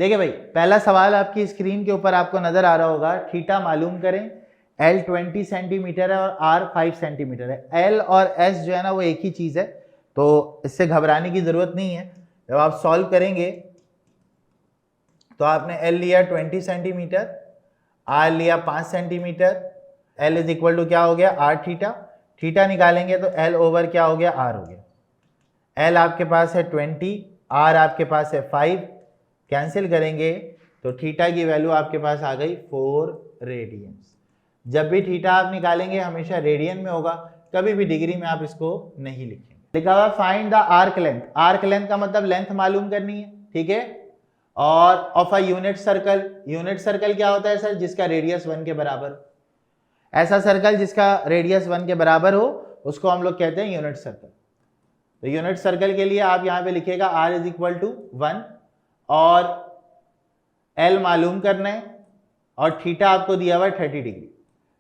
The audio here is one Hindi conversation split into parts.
देखिए भाई, पहला सवाल आपकी स्क्रीन के ऊपर आपको नजर आ रहा होगा, थीटा मालूम करें, L 20 सेंटीमीटर है और R 5 सेंटीमीटर है। L और S जो है ना वो एक ही चीज है, तो इससे घबराने की जरूरत नहीं है। जब आप सॉल्व करेंगे तो आपने L लिया 20 सेंटीमीटर, R लिया 5 centimetre, L is equal to क्या हो गया, R थीटा। थीटा निकालेंगे तो L ओवर क्या हो गया, R हो गया। L आपके पास है 20, R आपके पास है 5, कैंसिल करेंगे तो थीटा की वैल्यू आपके पास आ गई 4 रेडियंस। जब भी थीटा आप निकालेंगे हमेशा रेडियन में होगा, कभी भी डिग्री में आप इसको नहीं लिखेंगे। लिखा हुआ find the arc length. Arc length का मतलब लेंथ मालूम करनी है, ठीक है। और of a unit circle, unit circle क्या होता है सर, जिसका रेडियस 1 के बराबर हो। ऐसा सर्कल जिसका रेडियस 1 के बराबर हो उसको हम लोग कहते हैं यूनिट सर्कल। तो यूनिट सर्कल के लिए आप यहां पे लिखेगा R इज इक्वल टू 1 और L मालूम करना है और थीटा आपको दिया हुआ है 30 डिग्री।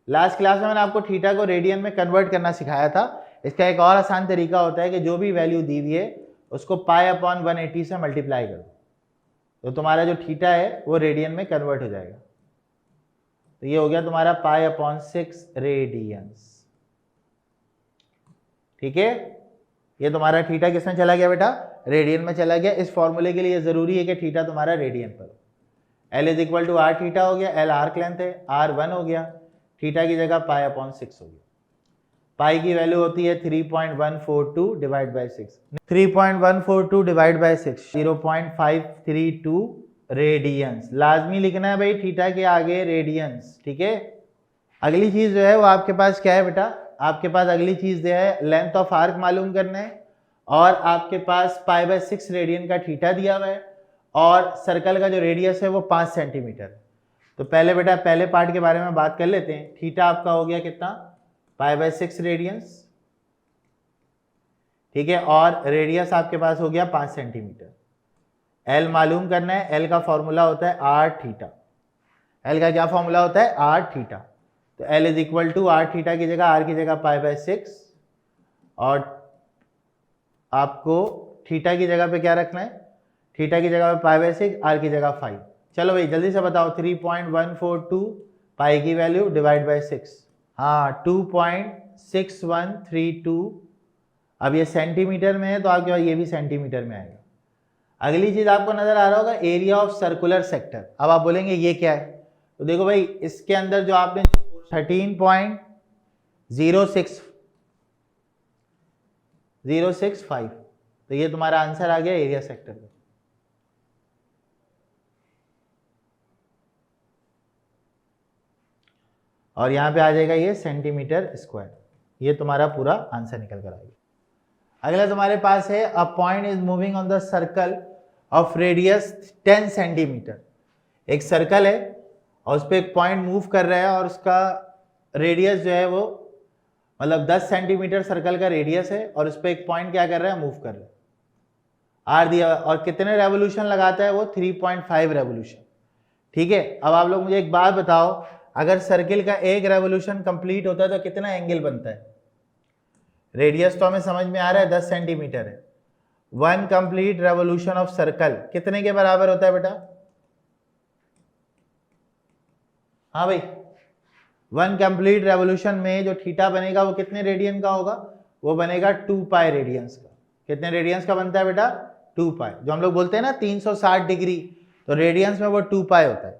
लास्ट क्लास में मैंने आपको थीटा को रेडियन में कन्वर्ट करना सिखाया था। इसका एक और आसान तरीका होता है कि जो भी वैल्यू दी हुई है उसको पाई अपॉन 180 से मल्टीप्लाई कर दो, तो तुम्हारा जो थीटा है वो रेडियन में कन्वर्ट हो जाएगा। तो ये हो गया तुम्हारा पाई अपॉन 6 रेडियंस, ठीक है। ये तुम्हारा थीटा किसमें चला गया बेटा, रेडियन में चला गया। इस फॉर्मूले के लिए जरूरी है कि थीटा तुम्हारा रेडियन पर हो। L is equal to R theta हो गया, L आर्क लेंथ है, R 1 हो गया, थीटा की जगह पाई अपॉन 6 हो गया। पाई की वैल्यू होती है 3.142 divide by 6। 3.142 divide by 6 0.532 radians. लाजमी लिखना है भाई थीटा के आगे रेडियंस, ठीक है। अगली चीज जो है वो आपके पास क्या है बेटा, आपके पास अगली चीज जो है लेंथ ऑफ आर्क मालूम करना है और आपके पास पाई बाई 6 रेडियन का थीटा दिया हुआ है और सर्कल का जो रेडियस है वो 5 सेंटीमीटर है। तो पहले बेटा पहले पार्ट के बारे में बात कर लेते हैं। थीटा आपका हो गया कितना, पाई बाई 6 रेडियंस, ठीक है, और रेडियस आपके पास हो गया 5 सेंटीमीटर। L मालूम करना है, L का फॉर्मूला होता है R थीटा। L का क्या फॉर्मूला होता है, R थीटा। तो L is equal to R theta की जगह R की जगह पाई बाई 6 और आपको थीटा की जगह पे क्या रखना है, थीटा की जगह पे पाई बाई 6, R की जगह 5। चलो भाई जल्दी से बताओ, 3.142 पाई की वैल्यू डिवाइड बाई 6, हाँ 2.6132। अब ये सेंटीमीटर में है तो आपके पास ये भी सेंटीमीटर में आएगा। अगली चीज आपको नजर आ रहा होगा एरिया ऑफ सर्कुलर सेक्टर। अब आप बोलेंगे ये क्या है, तो देखो भाई इसके अंदर जो आपने 13.065, तो ये तुम्हारा आंसर आ गया एरिया सेक्टर का। और यहां पे आ जाएगा ये सेंटीमीटर स्क्वायर, ये तुम्हारा पूरा आंसर निकल कर आएगा। अगला तुम्हारे पास है a point is moving on the circle of radius 10 centimetre. एक सर्कल है और उस पर एक पॉइंट मूव कर रहा है और उसका रेडियस जो है वो मतलब 10 सेंटीमीटर सर्कल का रेडियस है और उस पर एक पॉइंट क्या कर रहा है, मूव कर रहा है। आर दिया और कितने रेवोल्यूशन लगाता है वो, 3.5 रेवोल्यूशन, ठीक है। अब आप लोग मुझे एक बात बताओ, अगर सर्किल का एक रेवोल्यूशन कंप्लीट होता है तो कितना एंगल बनता है। रेडियस तो हमें समझ में आ रहा है 10 सेंटीमीटर है। 1 कंप्लीट रेवोल्यूशन ऑफ सर्कल कितने के बराबर होता है बेटा, हाँ भाई 1 कंप्लीट रेवोल्यूशन में जो थीटा बनेगा वो कितने रेडियन का होगा, वो बनेगा 2 पाई रेडियंस का। कितने रेडियंस का बनता है बेटा, 2 पाई। जो हम लोग बोलते हैं ना 360 डिग्री, तो रेडियंस में वो 2 पाई होता है।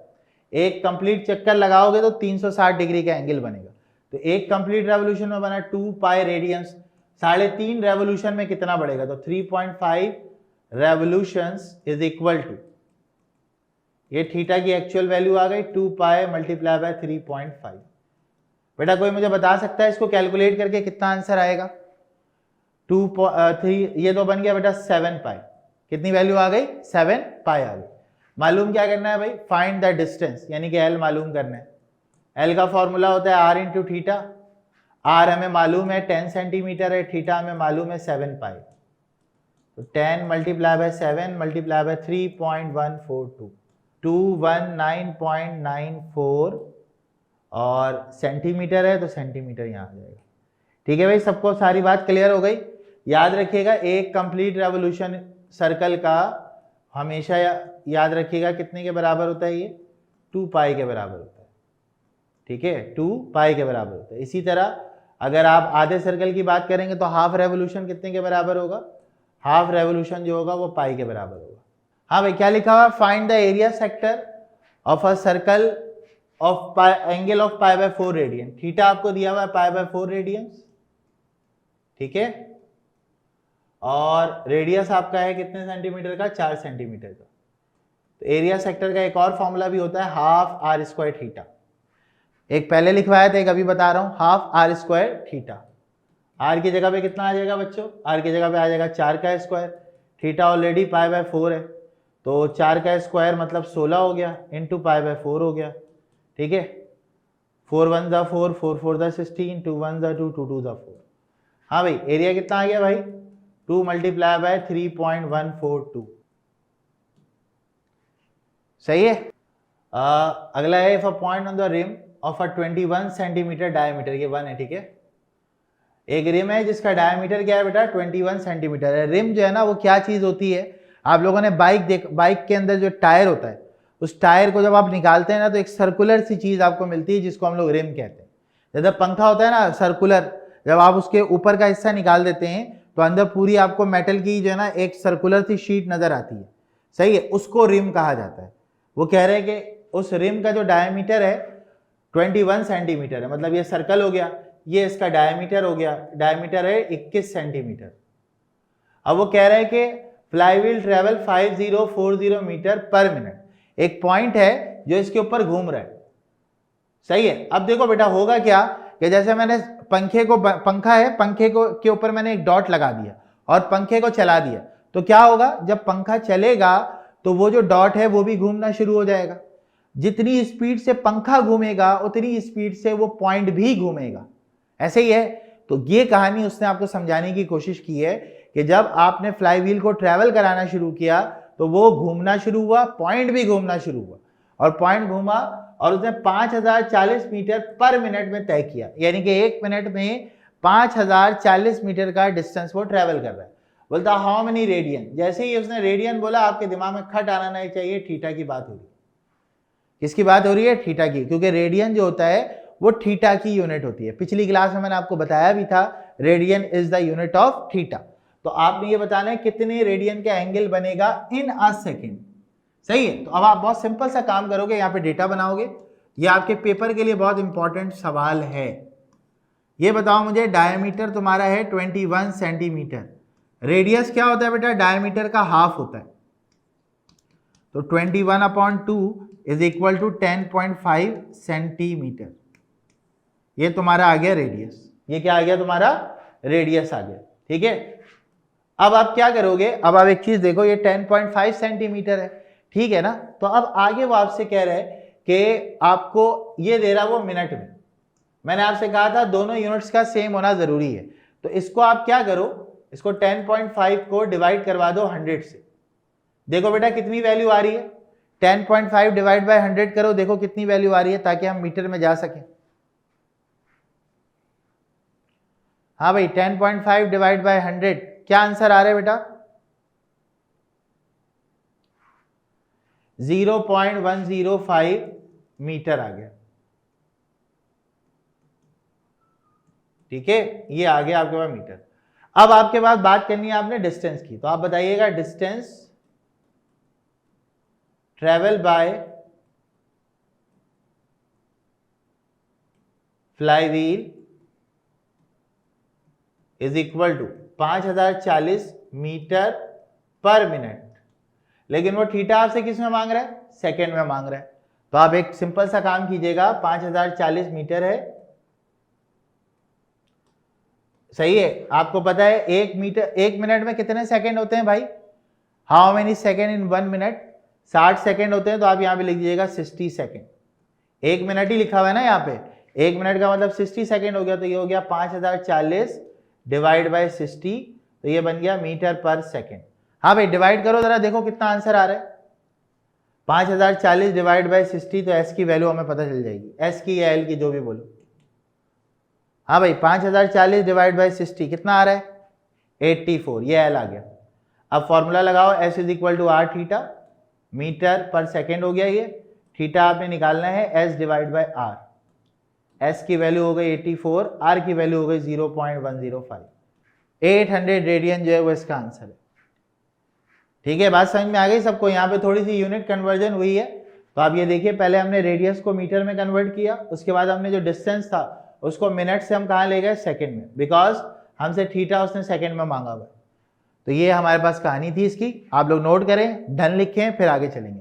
एक कंप्लीट चक्कर लगाओगे तो 360 डिग्री का एंगल बनेगा। तो एक कंप्लीट रेवोल्यूशन में बना 2 पाई रेडियंस, 3.5 रेवोल्यूशन में कितना बढ़ेगा, तो 3.5 रेवोल्यूशंस इज इक्वल टू, ये थीटा की एक्चुअल वैल्यू आ गई 2 पाई मल्टीप्लाई बाय 3.5। बेटा कोई मुझे बता सकता है इसको कैलकुलेट करके कितना आंसर आएगा, 3 ये तो बन गया बेटा 7 पाई। कितनी वैल्यू आ गई, 7 पाई आ गई। मालूम क्या करना है भाई, फाइंड द डिस्टेंस, यानी कि L मालूम करना है। L का फॉर्मूला होता है R इंटू थीटा। R हमें मालूम है 10 सेंटीमीटर है, थीटा हमें मालूम है 7 पाई। तो 10 मल्टीप्लाई बाय 7 मल्टीप्लाई बाय 3.142, 219.94 और सेंटीमीटर है तो सेंटीमीटर यहाँ आ जाएगा। ठीक है भाई, सबको सारी बात क्लियर हो गई। याद रखिएगा एक कंप्लीट रेवोल्यूशन सर्कल का हमेशा याद रखिएगा कितने के बराबर होता है, ये 2 पाई के बराबर होता है, ठीक है, 2 पाई के बराबर होता है। इसी तरह अगर आप आधे सर्कल की बात करेंगे तो हाफ रेवोल्यूशन कितने के बराबर होगा, हाफ रेवोल्यूशन जो होगा वो पाई के बराबर होगा। हाँ भाई, क्या लिखा हुआ, find the area sector of a circle of angle of pi by 4 radian. Theta आपको दिया हुआ है पाई बाय 4 रेडियंस, ठीक है, और रेडियस आपका है कितने सेंटीमीटर का, 4 सेंटीमीटर का। तो एरिया सेक्टर का एक और फॉर्मूला भी होता है हाफ आर स्क्वायर थीटा। एक पहले लिखवाया था, एक अभी बता रहा हूं, half R square theta. R की जगह पे कितना आ जाएगा बच्चों, आर की जगह पे आ जाएगा 4 का square, theta already pi by 4 है, तो 4 का स्क्वायर मतलब 16 हो गया, इंटू पाई बाय 4 हो गया, ठीक है। 4 1 ज़ा 4, 4 4 ज़ा 16, 2 1 ज़ा 2, 2 2 ज़ा 4। हाँ भाई, एरिया कितना आ गया भाई, 2 मल्टीप्लाई बाय 3.142, सही है। अगला है, if a point on the rim of a 21 centimetre diameter, ये 1 है, ठीक है। एक रिम है जिसका डायमीटर क्या है बेटा, 21 सेंटीमीटर है। रिम जो है ना वो क्या चीज होती है, आप लोगों ने बाइक के अंदर जो टायर होता है, उस टायर को जब आप निकालते हैं ना तो एक सर्कुलर सी चीज आपको मिलती है जिसको हम लोग रिम कहते हैं। जैसे पंखा होता है ना सर्कुलर, जब आप उसके ऊपर का हिस्सा निकाल देते हैं तो अंदर पूरी आपको मेटल की जो है ना एक सर्कुलर सी शीट नजर आती है, सही है, उसको रिम कहा जाता है। वो कह रहे हैं कि उस रिम का जो डायमीटर है 21 सेंटीमीटर है, मतलब ये सर्कल हो गया, ये इसका डायमीटर हो गया, डायमीटर है 21 सेंटीमीटर। अब वो कह रहे हैं कि flywheel travel 5040 metre per minute, एक पॉइंट है जो इसके ऊपर घूम रहा है, सही है। अब देखो बेटा होगा क्या कि जैसे मैंने पंखा है, पंखे को के ऊपर मैंने एक डॉट लगा दिया और पंखे को चला दिया, तो क्या होगा, जब पंखा चलेगा तो वो जो डॉट है वो भी घूमना शुरू हो जाएगा। जितनी स्पीड से पंखा घूमेगा उतनी स्पीड से वो पॉइंट भी घूमेगा, ऐसे ही है। तो ये कहानी उसने आपको समझाने की कोशिश की है कि जब आपने फ्लाईव्हील को ट्रैवल कराना शुरू किया तो वो घूमना शुरू हुआ, पॉइंट भी घूमना शुरू हुआ, और पॉइंट घूमा और उसने 5040 मीटर पर मिनट में तय किया, यानी कि 1 मिनट में 5040 मीटर का डिस्टेंस वो ट्रैवल कर रहा है। बोलता हाउ मेनी रेडियन, जैसे ही उसने रेडियन बोला आपके दिमाग में खट आना नहीं चाहिए, थीटा की बात हो रही है। किसकी बात हो रही है, थीटा की, क्योंकि रेडियन जो होता है वो थीटा की यूनिट होती है। पिछली क्लास में मैंने आपको बताया भी था, radian is the unit of theta. तो आपने ये बताना है कितने रेडियन का एंगल बनेगा इन अ सेकेंड, सही है। तो अब आप बहुत सिंपल सा काम करोगे, यहाँ पे डेटा बनाओगे, ये आपके पेपर के लिए बहुत इंपॉर्टेंट सवाल है। ये बताओ मुझे, डायमीटर तुम्हारा है 21 सेंटीमीटर, रेडियस क्या होता है बेटा, डायमीटर का हाफ होता है, तो 21/2 इज इक्वल टू 10.5 सेंटीमीटर। ये तुम्हारा आ गया रेडियस, ये क्या आ गया तुम्हारा, रेडियस आ गया, ठीक है। अब आप क्या करोगे, अब आप एक चीज देखो, ये 10.5 सेंटीमीटर है, ठीक है ना। तो अब आगे वो आपसे कह रहे हैं कि आपको ये दे रहा वो मिनट में, मैंने आपसे कहा था दोनों यूनिट्स का सेम होना जरूरी है। तो इसको आप क्या करो, इसको 10.5 को डिवाइड करवा दो 100 से, देखो बेटा कितनी वैल्यू आ रही है, 10.5 डिवाइड बाय 100 करो, देखो कितनी वैल्यू आ रही है, ताकि हम मीटर में जा सकें। हाँ भाई, 10.5 डिवाइड बाय 100, क्या आंसर आ रहा है बेटा, 0.105 मीटर आ गया, ठीक है, ये आ गया आपके पास मीटर। अब आपके पास बात करनी है आपने डिस्टेंस की, तो आप बताइएगा distance travel by flywheel is equal to 5040 metre per minute, लेकिन वो थीटा आपसे किस में मांग रहा है, सेकेंड में मांग रहा है। तो आप एक सिंपल सा काम कीजिएगा, 5040 मीटर है, सही है। आपको पता है 1 मिनट में कितने सेकंड होते हैं भाई, how many second in 1 minute, 60 second होते हैं। तो आप यहां पे लिख दीजिएगा 60 सेकंड, 1 मिनट ही लिखा हुआ है ना यहाँ पे, 1 मिनट का मतलब 60 सेकंड हो गया, तो ये हो गया 5040 डिवाइड बाय 60, तो ये बन गया मीटर पर सेकंड। हाँ भाई डिवाइड करो जरा, देखो कितना आंसर आ रहा है, 5040 डिवाइड बाय 60, तो एस की वैल्यू हमें पता चल जाएगी, एस की या एल की जो भी बोलो। हाँ भाई 5040 डिवाइड बाय 60 कितना आ रहा है, 84, ये एल आ गया। अब फॉर्मूला लगाओ, S is equal to R theta, metre per second हो गया ये, थीटा आपने निकालना है S divide by R, S की वैल्यू हो गई 84, आर की वैल्यू हो गई 0.105, 800 रेडियन जो है वो इसका आंसर है। ठीक है, बात समझ में आ गई सबको? यहाँ पे थोड़ी सी यूनिट कन्वर्जन हुई है, तो आप ये देखिए पहले हमने रेडियस को मीटर में कन्वर्ट किया, उसके बाद हमने जो डिस्टेंस था उसको मिनट से हम कहाँ ले गए, सेकंड में, बिकॉज हमसे थीटा उसने सेकंड में मांगा हुआ। तो ये हमारे पास कहानी थी इसकी, आप लोग नोट करें, डन लिखें, फिर आगे चलेंगे।